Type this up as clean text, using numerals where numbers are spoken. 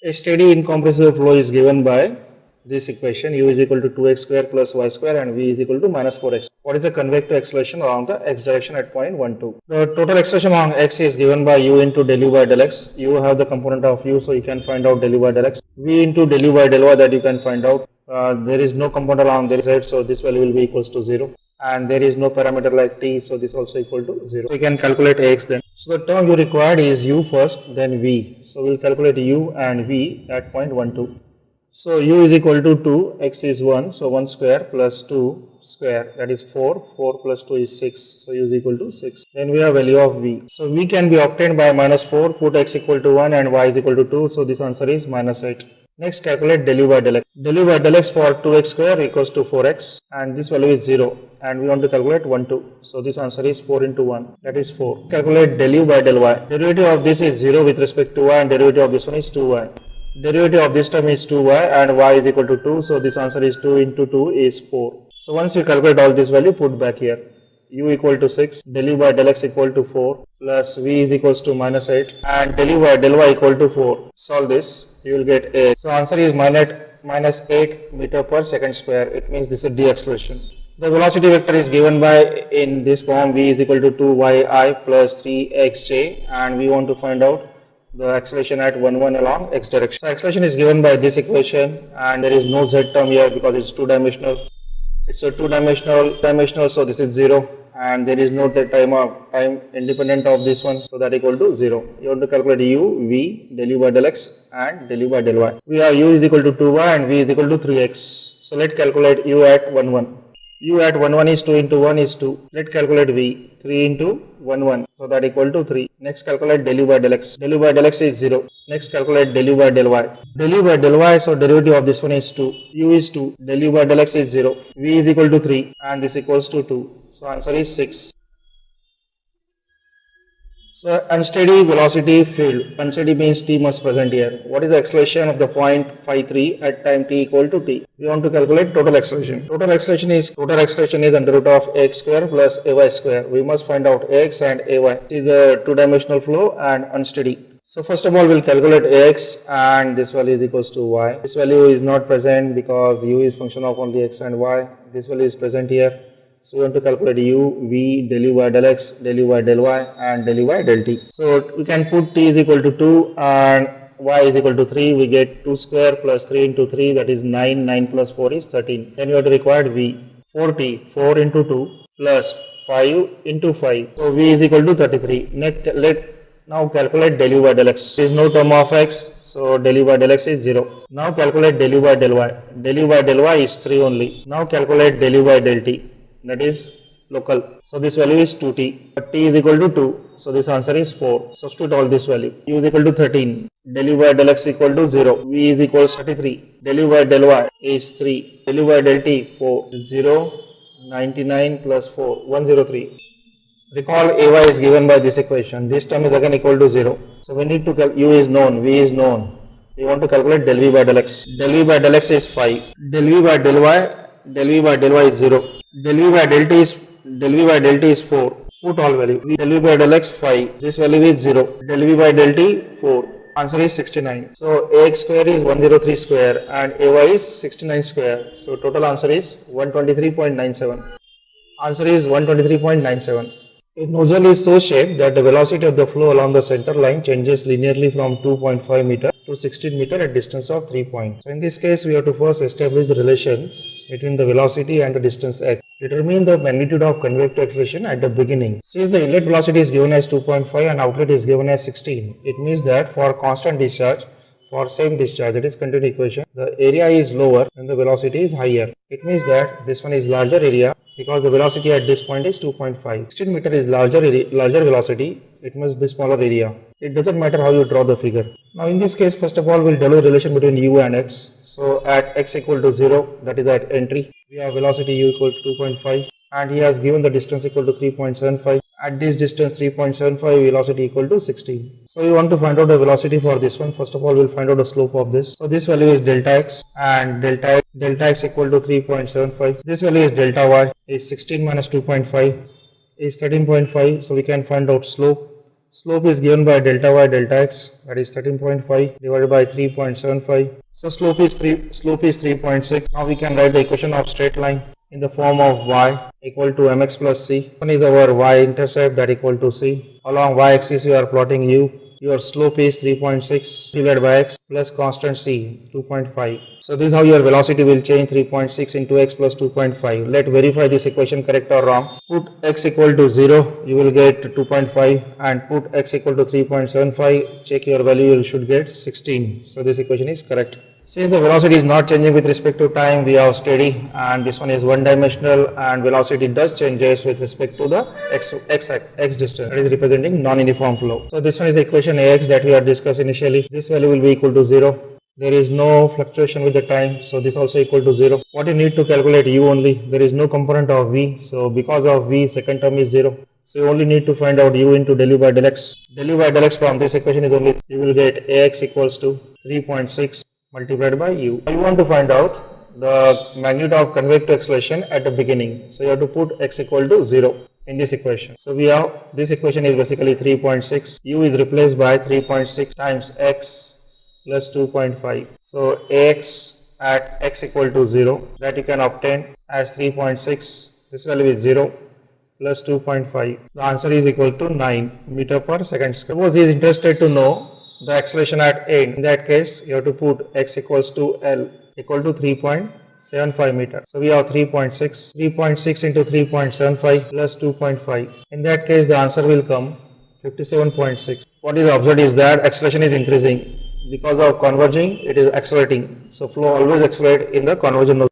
A steady incompressible flow is given by this equation: u is equal to 2x square plus y square and v is equal to minus 4x. What is the convective acceleration along the x direction at point 1, 2? The total acceleration along x is given by u into del u by del x. You have the component of u, so you can find out del u by del x. V into del u by del y, that you can find out. There is no component along this side, so this value will be equals to 0. And there is no parameter like t, so this also equal to 0. So you can calculate ax then. So the term you required is u first, then v. So we will calculate u and v at point 1, 2. So u is equal to 2, x is 1, so 1 square plus 2 square, that is 4, 4 plus 2 is 6, so u is equal to 6. Then we have value of v. So v can be obtained by minus 4, put x equal to 1 and y is equal to 2, so this answer is minus 8. Next, calculate del u by del x. Del u by del x for 2x square equals to 4x and this value is 0 and we want to calculate 1, 2. So this answer is 4 into 1, that is 4. Calculate del u by del y. Derivative of this is 0 with respect to y and derivative of this one is 2y. Derivative of this term is 2y and y is equal to 2, so this answer is 2 into 2 is 4. So once you calculate all this value, put back here. U equal to 6, del u by del x equal to 4 plus v is equals to minus 8 and del u by del y equal to 4. Solve this, you will get a. So answer is minus 8 meter per second square. It means this is d acceleration. The velocity vector is given by in this form: v is equal to 2yi plus 3xj, and we want to find out the acceleration at 1, 1 along x direction. So acceleration is given by this equation and there is no z term here because it's two-dimensional. It's a two-dimensional, so this is 0 and there is no time independent of this one, so that equal to 0. You want to calculate u, v, del u by del x and del u by del y. We have u is equal to 2y and v is equal to 3x. So let's calculate u at 1, 1. U at 1, 1 is 2 into 1 is 2. Let's calculate v, 3 into 1, 1. So that equal to 3. Next calculate del u by del x. Del u by del x is 0. Next calculate del u by del y. Del u by del y, so derivative of this one is 2. U is 2. Del u by del x is 0. V is equal to 3 and this equals to 2. So answer is 6. So unsteady velocity field. Unsteady means t must present here. What is the acceleration of the point 5,3 at time t equal to t? We want to calculate total acceleration. Total acceleration is under root of x square plus ay square. We must find out ax and ay. It is a two-dimensional flow and unsteady. So first of all, we'll calculate ax and this value is equals to y. This value is not present because u is function of only x and y. This value is present here. So we want to calculate u, v, del u by del x, del u by del y and del u by del t. So we can put t is equal to 2 and y is equal to 3. We get 2 square plus 3 into 3, that is 9. 9 plus 4 is 13. Then we have to require v. 4t, 4 into 2 plus 5 into 5. So v is equal to 33. Let now calculate del u by del x. There is no term of x, so del u by del x is 0. Now calculate del u by del y. Del u by del y is 3 only. Now calculate del u by del t. That is local. So this value is 2t. But t is equal to 2. So this answer is 4. Substitute all this value. U is equal to 13. Del u by del x equal to 0. V is equals 33. Del u by del y is 3. Del u by del t 4. 0, 99 plus 4, 103. Recall ay is given by this equation. This term is again equal to 0. So we need to u is known, v is known. We want to calculate del v by del x. Del v by del x is 5. Del v by del y is 0. Del v by del t is 4. Put all value. Del v by del x 5. This value is 0. Del v by del t 4. Answer is 69. So ax square is 103 square and ay is 69 square. So total answer is 123.97. Answer is 123.97. A nozzle is so shaped that the velocity of the flow along the center line changes linearly from 2.5 meter to 16 meter at distance of 3 points. So in this case, we have to first establish the relation between the velocity and the distance x. Determine the magnitude of convective acceleration at the beginning. Since the inlet velocity is given as 2.5 and outlet is given as 16, it means that for constant discharge, for same discharge, that is continuous equation, the area is lower and the velocity is higher. It means that this one is larger area because the velocity at this point is 2.5. 16 meter is larger velocity, it must be smaller area. It doesn't matter how you draw the figure. Now in this case, first of all, we'll develop the relation between u and x. So at x equal to 0, that is at entry, we have velocity u equal to 2.5 and he has given the distance equal to 3.75. At this distance 3.75, velocity equal to 16. So we want to find out the velocity for this one. First of all, we'll find out the slope of this. So this value is delta x and delta x equal to 3.75. This value is delta y is 16 minus 2.5 is 13.5. So we can find out slope. Slope is given by delta y delta x, that is 13.5 divided by 3.75. So slope is 3.6. Now we can write the equation of straight line in the form of y equal to mx plus c. One is our y-intercept, that equal to c. Along y-axis you are plotting u. Your slope is 3.6 divided by x plus constant c 2.5. So this is how your velocity will change, 3.6 into x plus 2.5. Let verify this equation correct or wrong. Put x equal to 0, you will get 2.5, and put x equal to 3.75, check your value, you should get 16. So this equation is correct. Since the velocity is not changing with respect to time, we have steady, and this one is one dimensional, and velocity does changes with respect to the x distance, that is representing non-uniform flow. So this one is the equation Ax that we had discussed initially. This value will be equal to 0. There is no fluctuation with the time, so this also equal to 0. What you need to calculate u only. There is no component of v, so because of v, second term is 0. So you only need to find out u into del u by del x. Del u by del x from this equation is only, you will get Ax equals to 3.6 multiplied by u. You want to find out the magnitude of convective acceleration at the beginning. So you have to put x equal to 0 in this equation. So we have, this equation is basically 3.6. U is replaced by 3.6 times x plus 2.5. So Ax at x equal to 0, that you can obtain as 3.6. This value is 0 plus 2.5. The answer is equal to 9 meter per second square. Suppose he is interested to know the acceleration at end. In that case, you have to put x equals to L equal to 3.75 meter. So we have 3.6. 3.6 into 3.75 plus 2.5. In that case, the answer will come 57.6. What is observed is that acceleration is increasing. Because of converging, it is accelerating. So flow always accelerate in the convergent nozzle.